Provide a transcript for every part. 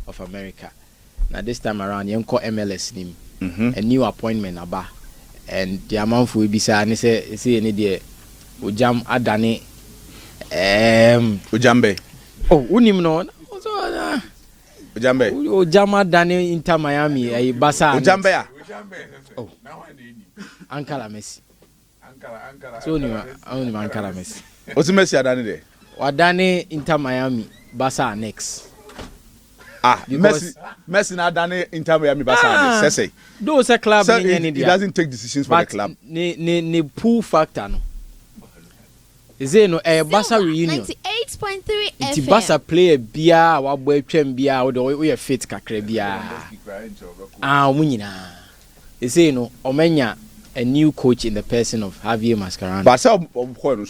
of America. Now this time around, you call MLS name. A new appointment aba. And the amount will be say any day Ujam Adani Ujambe. Oh, unim no. Ujambe. Ujam Adani Inter Miami, Basa. Ujambe. Oh, Ankara Messi. So only Ankara Messi. What's Messi Adani there? Wadani Inter Miami, Basa next. Messi na Adani Inter Miami Basa next. Say. Those a club so he doesn't take decisions for the club. Ne pull factor no. Is it no Basa reunion? 98.3 FM. It's Basa play bia wa boy twem bia we fit kakra bia. Munyina. Is it no omenya a new coach in the person of Javier Mascherano. But so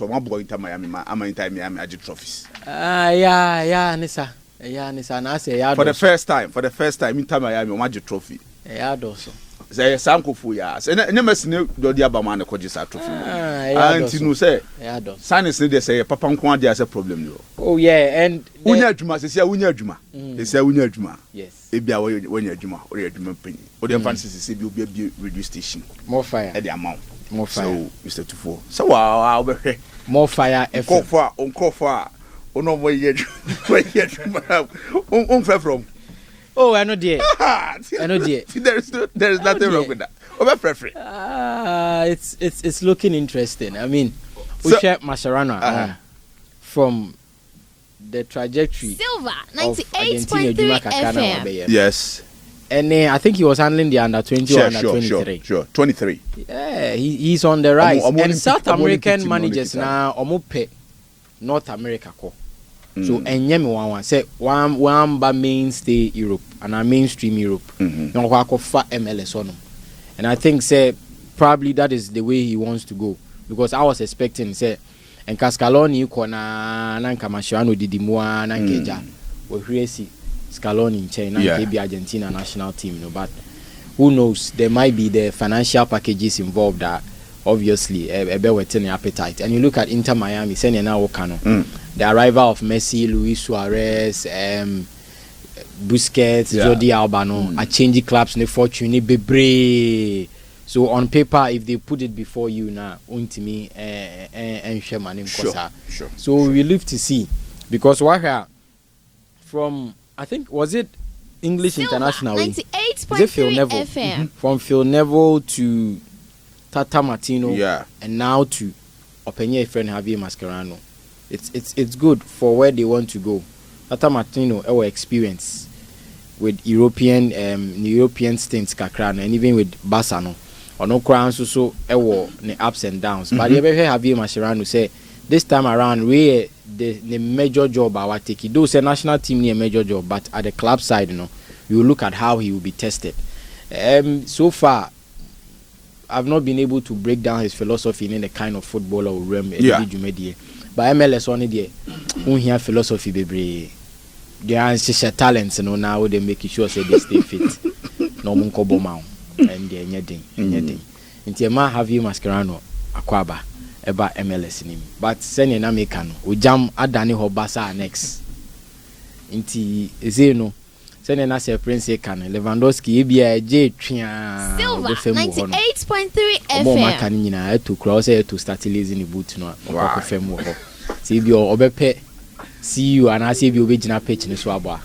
one boy Inter Miami, I'm Inter Miami I trophies. Yeah, Nisa. Yeah, Nisa na say ya. For the first time Inter Miami magic trophy. Yeah, doso. Say Sanko fu ya. Say na Messi ne do dia ba man ko jisa trophy. Anti no say. Yeah, doso. Sanis ne dey say papa nko dia say problem no. Oh yeah, and unya adwuma say unya adwuma. Say unya adwuma. Yes. E bia wonya adwuma, o dey adwuma penny. O dey fancy say bi obi radio station. More fire. E dey amount. More fire. So Mr. Tuffour. So wow, we more fire FM. Call for no way yet. From. Oh, I know dear. I know dear. There is nothing wrong with that. It's looking interesting. I mean, we share Mascherano from the trajectory. Silver 98.3 FM. Yes. And I think he was handling the under 20 or under 23. Sure. 23. Yeah, he's on the rise. And South American managers now omope North America ko. So enyeme one say one ba mainstay Europe and a mainstream Europe. No kwa fa MLS on. And I think say probably that is the way he wants to go, because I was expecting say en Scaloni ko na Mascherano didimwa na nkeja. We hear see Scaloni in China, maybe Argentina national team, but who knows? There might be the financial packages involved that obviously a better appetite. And you look at Inter Miami, the arrival of Messi, Luis Suarez, Busquets, Jordi Alba, a changing clubs, ne fortune, bebre. So on paper, if they put it before you now, untimi and Sherman, sure. So we live to see, because from I think was it English Silver, International? 98.3 FM. From Phil Neville to Tata Martino, and now to Openye friend Javier Mascherano. It's good for where they want to go. Tata Martino, our experience with European stints kakran, and even with Basano. Ono crown so the ups and downs. But you ever hear Javier Mascherano say this time around we the major job our take. Though say national team near major job, but at the club side, you look at how he will be tested. So far I've not been able to break down his philosophy in the kind of footballer or realm. But MLS only there, we hear philosophy bebre. They are talents, now they make sure say they stay fit. No munko bomao and they anything. Inti ma Javier Mascherano akwaba eba MLS nim. But sene na mekano, we jam adani hobasa next. Inti zeno. Sene na se Prince kan Lewandowski ebia je twa Silver 98.3 FM. Mo makani nyina to cross to start releasing the boot no ko fem wo ho. Se bi obepe see you and I see you obegina pitch ni so aba.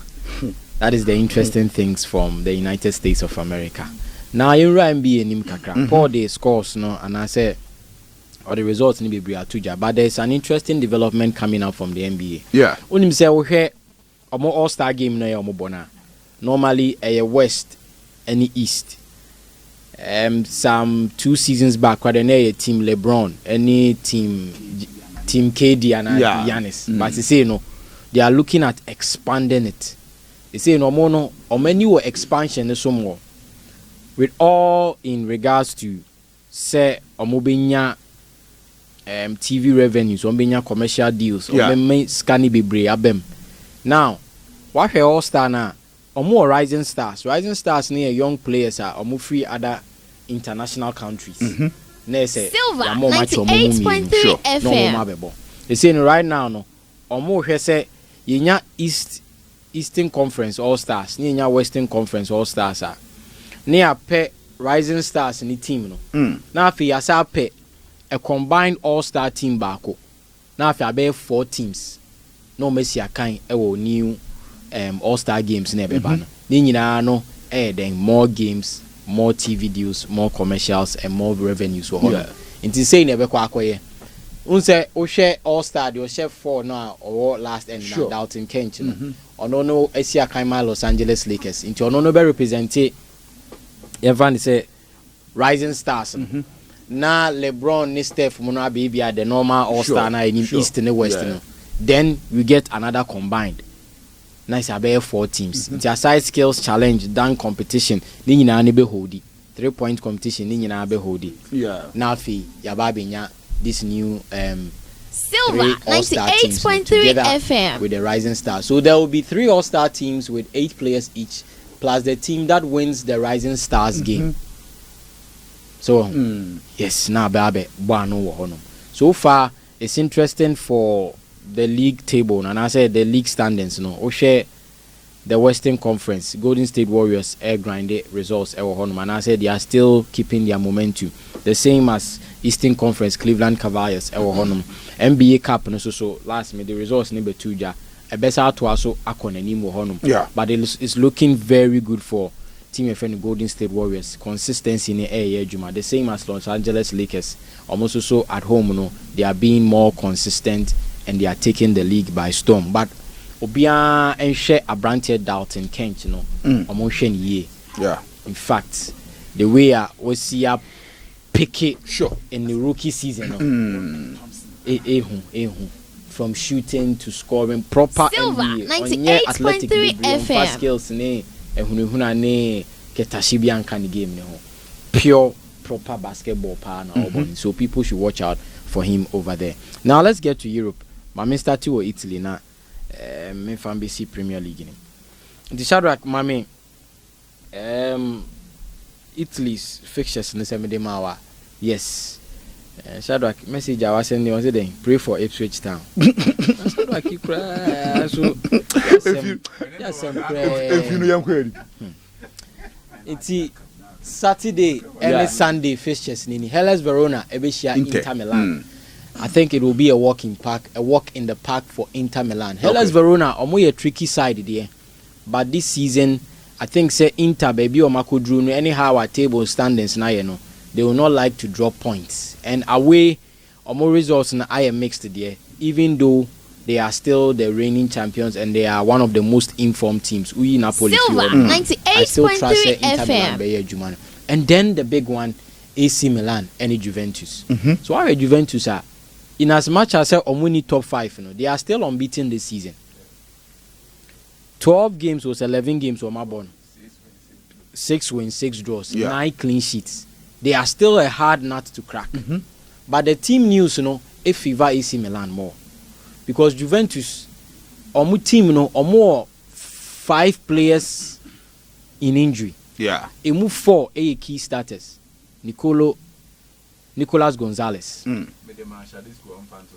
That is the interesting things from the United States of America. Now you NBA nim kakra. Paul the scores no and I say or the results ni be atuja, but there is an interesting development coming out from the NBA. Yeah. Unim say wo hwe omo all-star game na omo bona. Normally a west and east. Some 2 seasons back, where a team LeBron, any team KD and Giannis. But they say they are looking at expanding it. They say or many expansion somewhere. With all in regards to say omobenya TV revenues, omobenya commercial deals, omobenya scanny bebre abem. Now, what all star now? More rising stars near young players are free other international countries. Silver 98.3 FM. They say right now no say yenya east Eastern Conference All Stars, ni Western Conference All Stars a. Ni a pe Rising Stars ni team no. Na afi asa pe a combined All Star team baako. Na afi abe 4 teams. No Messi akan e wo new All Star games na ebeba no. Ni nyina no then more games, more TV deals, more commercials and more revenues for all. Inti say na ebekwa akoye. Unse o share All Star, o share 4 now or last end now Dalton Kent no. Ono no Asia Kaima Los Angeles Lakers. Inti ono no be represent Evan say Rising Stars. Na LeBron ni Steph mo no be the normal All Star na in East and West no. Then we get another combined. Nice about 4 teams. It's a side skills challenge, dunk competition. Ni nyina na be holdi. 3-point competition ni nyina be holdi. Now fi yababinya this new Silver 98.3 FM with the Rising Stars. So there will be 3 All-Star teams with 8 players each, plus the team that wins the Rising Stars game. So yes, now babe no. So far it's interesting for the league table, and I said the league standings. No, share the Western Conference. Golden State Warriors air grinded results. And I said they are still keeping their momentum. The same as Eastern Conference, Cleveland Cavaliers. NBA Cup and so last me the results number 2 ja. A better to also akon but it's looking very good for team friend Golden State Warriors. Consistency in the air Juma. The same as Los Angeles Lakers. Almost also at home, no, they are being more consistent and they are taking the league by storm. But Obia and share a branted Dalton Kent, you know, emotion ye. Yeah. In fact, the way I was see a pick it in the rookie season. From shooting to scoring proper Silver NBA 98.3 FM skills ne ehunahuna ne ketashibian kan game ne ho pure proper basketball pa na so people should watch out for him over there. Now let's get to Europe. Mami start to Italy na me fan BC Premier League ni. The Shadrack mami Italy's fixtures in the 7 day mawa. Yes. Shadrack message I was sending was saying pray for Ipswich Town. Shadrack you cry so if you know young query. It's Saturday and Sunday fixtures nini Hellas Verona Ebeshia Inter Milan. I think it will be a walk in the park for Inter Milan. Hellas Verona omo a tricky side there. But this season I think say Inter baby or Makudru anyhow our table standings now you know. They will not like to drop points. And away, more results in I am mixed there. Even though they are still the reigning champions and they are one of the most informed teams. We Napoli. Silver 98.3 FM. And then the big one, AC Milan and Juventus. So our Juventus are, in as much as Omuni top 5, you know, they are still unbeaten this season. 12 games was 11 games for Mabon. 6 wins, 6 draws, 9 clean sheets. They are still a hard nut to crack. But the team news, you know, if favor AC Milan more. Because Juventus, omu team, you know, more 5 players in injury. Yeah. They move 4 key starters. Nicolas Gonzalez.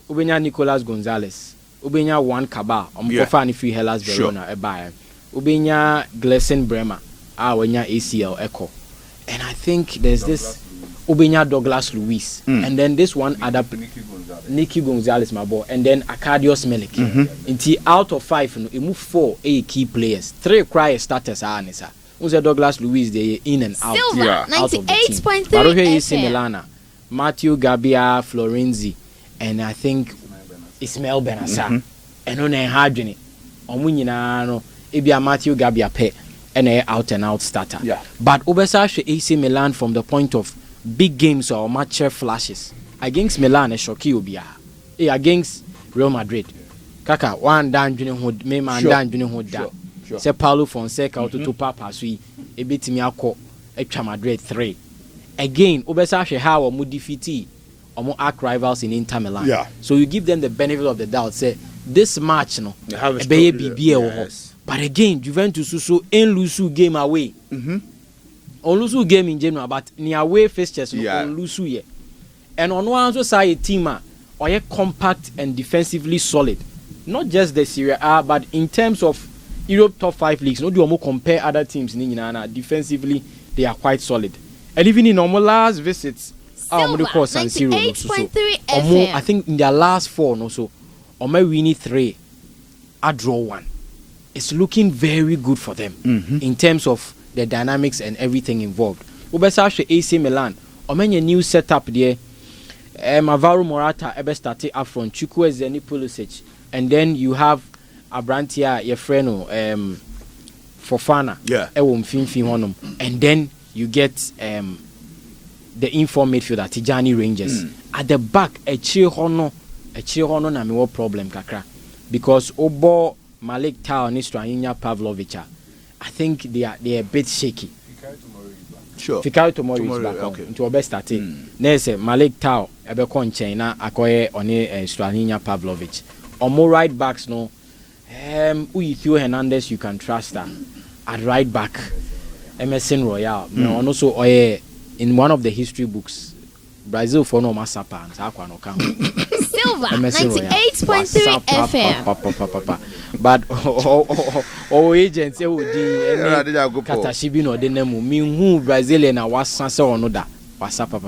Ubenya Nicolas Gonzalez. Ubenya Juan Cabal. Kofa ni free Hellas Verona e Bayern. Ubenya Glesen Bremer. Wenya ACL Echo. And I think there's Douglas this Ubenya Douglas Luiz. And then this one other Nicky Gonzalez, my boy. And then Arkadiusz Milik. Until out of 5, you know, move 4 key players. 3 cry starters are Anissa. Who's Douglas Luiz? They in and out. Silver 98.3 FM. Milana, Matteo Gabbia, Florenzi, and I think Ismael Benassa. And on a hardjini. Omunyina no ebia Matteo Gabbia pe. And a out and out starter. But Obesash AC Milan from the point of big games or match flashes against Milan a shocky obia. Against Real Madrid. Kaka one down junior hood, me man down junior hood da. Se Paulo Fonseca to Papa Sui a bit me ako a Madrid 3. Again, Obesash how mu defeat or more arch rivals in Inter Milan. So you give them the benefit of the doubt. Say this match no baby. But again, Juventus so in Lusu game away. On Lusu game in general, but near away fixtures on Lusu ye. And on one side a team or compact and defensively solid. Not just the Serie A, but in terms of Europe top 5 leagues. No, do compare other teams. Defensively, they are quite solid. And even in normal last visits, Silver, 98.3 FM. I think in their last 4, no, so Ome winning 3, I draw 1. It's looking very good for them in terms of the dynamics and everything involved. Ubesashe AC Milan, Omenye new setup there. Alvaro Morata ebe started up front. Chukwueze Pulisic, and then you have Abrantia Yefreno, Fofana. Yeah. And then you get the inform midfielder Tijani Rangers at the back. Echihono na me problem kakra because Obo Malik Tao and Straninya Pavlovic. I think they are a bit shaky. Sure. Fikayo tomorrow is back okay. Into best starting. Nese Malik Tao ebe konche na akoye oni Straninya Pavlovic. Omo right backs no. Theo Hernandez you can trust her at right back. Emerson Royal. And also oye in one of the history books Brazil for no masapa and akwa no count. Silver 98.3 FM. But agents Katashibi no de nemu mi hu Brazilian na wasanse ono da wasapa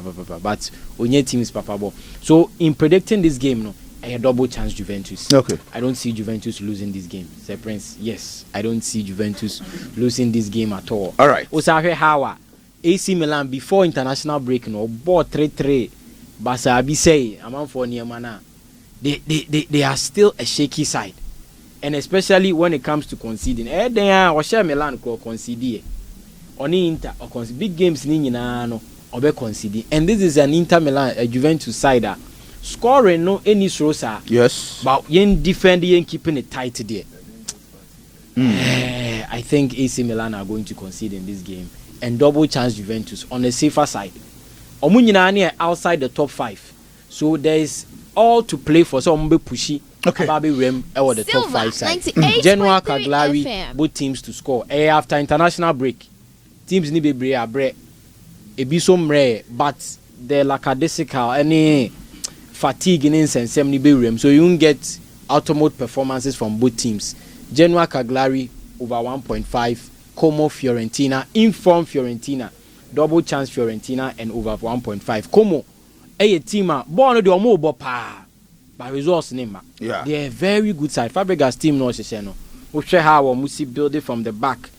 but onye teams papa bo. So in predicting this game no a double chance Juventus. Okay. I don't see Juventus losing this game. Sir Prince, yes, I don't see Juventus losing this game at all. All right. Osahe Hawa AC Milan before international break no bought 3-3 but I say among for Niamana they are still a shaky side, and especially when it comes to conceding they are share Milan ko concede oni Inter or concede big games ni nyina no obe concede, and this is an Inter Milan a Juventus side scoring no any sir. Yes, but yen defend yen keeping it tight there. I think AC Milan are going to concede in this game and double chance Juventus on the safer side. Omunyina outside the top 5, so there is all to play for. So Ombe pushy, Ababi Rem, or the top 5 side. Genoa, Cagliari, both teams to score. After international break, teams need be break. It be some rare, but the lackadaisical any fatigue in sense ni be rem. So you won't get ultimate performances from both teams. Genoa, Cagliari over 1.5. Como Fiorentina, inform Fiorentina, double chance Fiorentina and over 1.5. Como a team born the omo pa by resource name. Yeah. They are a very good side. Fabregas team no seseno. We share how we see building from the back.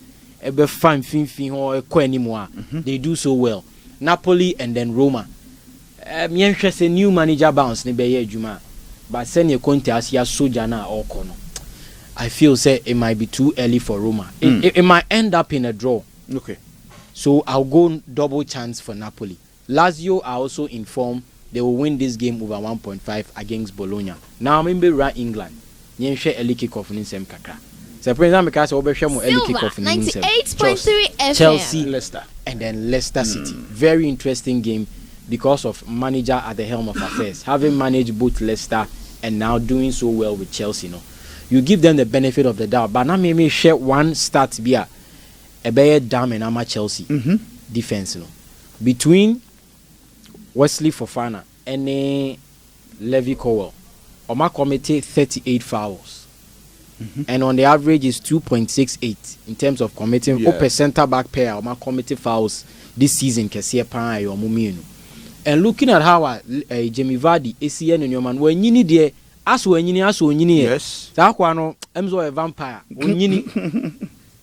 Ebe fine fin or anymore. They do so well. Napoli and then Roma. Mienche a new manager bounce ni be juma. But send your Conte as ya sojana or kono. I feel say it might be too early for Roma. It might end up in a draw. Okay. So I'll go double chance for Napoli. Lazio are also informed they will win this game over 1.5 against Bologna. Now I'm in England. Nyenshe early kickoff in sem kakra. So present because we share more early kickoff in 98.3 FM. Chelsea, Leicester, and then Leicester City. Very interesting game because of manager at the helm of affairs, having managed both Leicester and now doing so well with Chelsea. No. You give them the benefit of the doubt, but now maybe share one start be a better damn and ama Chelsea defense. No, between Wesley Fofana and Levi Cowell, Oma committed 38 fouls, and on the average is 2.68 in terms of committing. Open center back pair, Oma committed fouls this season. Kesia Pan or Mumino, and looking at how Jamie Vardy, ACN and your man when you need there. Yes. Emzo a vampire.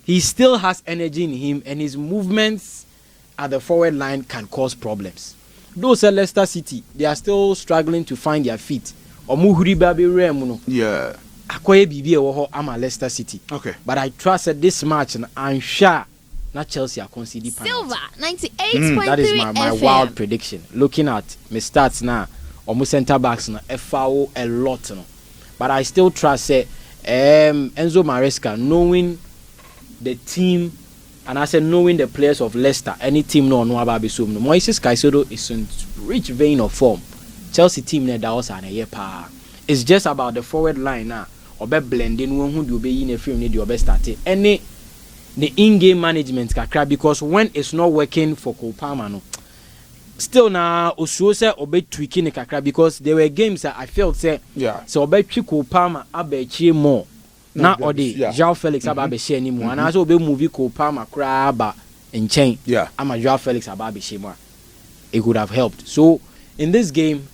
He still has energy in him, and his movements at the forward line can cause problems. Those at Leicester City, they are still struggling to find their feet. Yeah. Akoye bibi ewo ama Leicester City. Okay. But I trust that this match and I'm sure not Chelsea are conceding penalty. Silver 98.3 That is my FM. wild prediction. Looking at my stats now. Almost center backs na FAO a lot no. But I still trust Enzo Maresca knowing the team and I said knowing the players of Leicester, any team no about Bisum. Moises Caicedo is in rich vein of form. Chelsea team that was an year pa. It's just about the forward line now. Obe blending one who do be in a film need your best start. Any the in-game management kakra because when it's not working for Kopama no. Still now Osuose obe tweaking kakra because there were games that I felt say so obe Chiko Palmer abechi more na odi Joao Felix aba be share ni mu ana so be movie ko Palmer kra ba nchen ama Joao Felix aba be share mu it could have helped. So in this game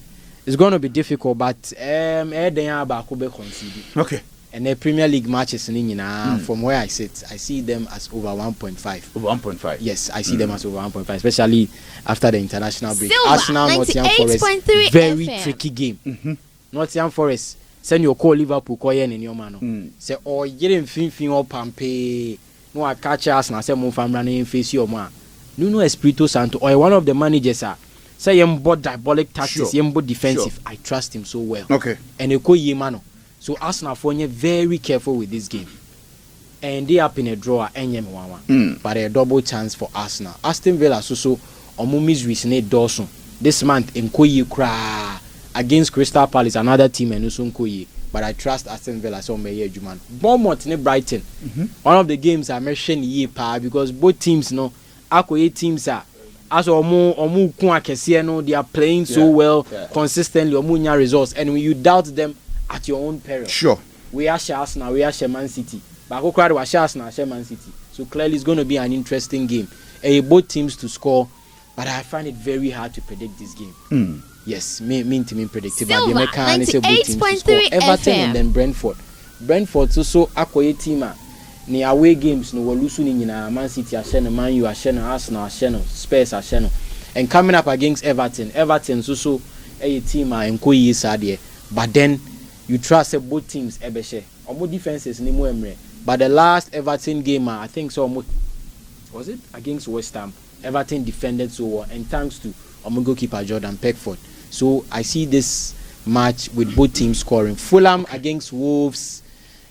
it's going to be difficult, but then aba ko be concede. Okay. And the Premier League matches from where I sit, I see them as over 1.5. Over 1.5. Yes, I see them as over 1.5, especially after the international break. Silver, Arsenal, Nottingham Forest, very tricky game. Nottingham Forest, send your call Liverpool, call in your man. Say, oh, you didn't fin or pampe. No, I catch us and say, move from running face your man. Nuno Espirito Santo, or one of the managers are. Say, you bought diabolic tactics, you bought defensive. I trust him so well. Okay. And you call Yemano. So Arsenal for very careful with this game. And they up in a draw but a double chance for Arsenal. Aston Villa so omo misery Dawson. This month in Koyi Kra against Crystal Palace, another team and also Koyi. But I trust Aston Villa so may Juman. Bournemouth ne Brighton. One of the games I mentioned because both teams Akoye teams are as omu kun akese they are playing so well consistently omu results, and when you doubt them at your own peril. Sure. We are Arsenal, we are Man City. But who cried was Arsenal, Man City. So clearly it's going to be an interesting game. Both teams to score, but I find it very hard to predict this game. Yes, mean to mean predictive. Silver, but the both teams to score. Everton and then Brentford. Brentford so akoye team ni away games no wolusu ni nyina Man City asheno, Man U asheno, Arsenal asheno, Spurs asheno. And coming up against Everton so a team enkoyi sadie. But then you trust both teams ebeshe. Omo defenses ni mu emre. But the last Everton game, I think so was it against West Ham? Everton defended so well, and thanks to omo goalkeeper Jordan Pickford. So I see this match with both teams scoring. Fulham against Wolves.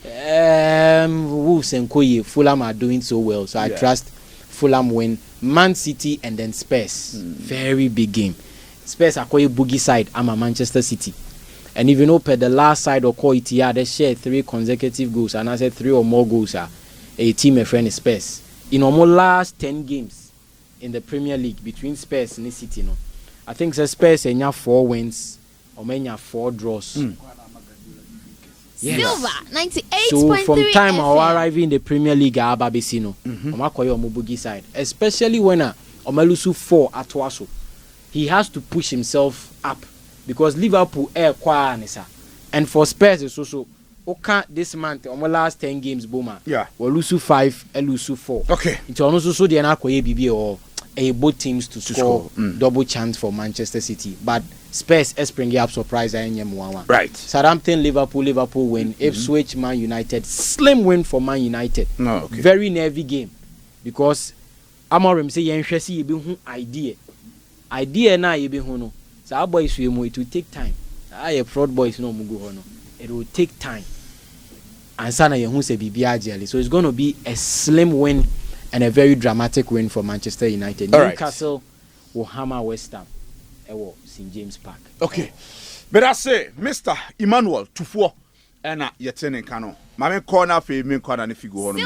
Wolves and Koye. Fulham are doing so well, so I trust Fulham win. Man City and then Spurs. Very big game. Spurs are Koye boogie side. I'm a Manchester City. And if you know, per the last side or call it, they share 3 consecutive goals, and I said 3 or more goals are a team, a friend Spurs. In almost last 10 games in the Premier League between Spurs and City, I think Spurs have 4 wins or maybe 4 draws. Yes. Silver 98.3. So from time I arrive in the Premier League, I babisino. Omakoyo side, especially when Omalusu 4 at Waso, he has to push himself up. Because Liverpool air nisa, and for Spurs is also okay this month on the last 10 games boma. We lose 5 and lose 4. Okay. It's also so the Anakoye BB or both teams to score double chance for Manchester City. But Spurs spring up surprise right. Southampton Liverpool win. Ipswich Man United slim win for Man United. No, okay. Very nervy game because Amorim say yenhwese be hu idea na ye be hu no. So our boys it will take time. Our fraud boys no mugo hono. It will take time. And sana yehu se bibia jelly. So it's going to be a slim win and a very dramatic win for Manchester United. All Newcastle will hammer West Ham at St James Park. Okay. But I say, Mr. Emmanuel Tuffour and yetene kano. Mame corner for me corner if you go on.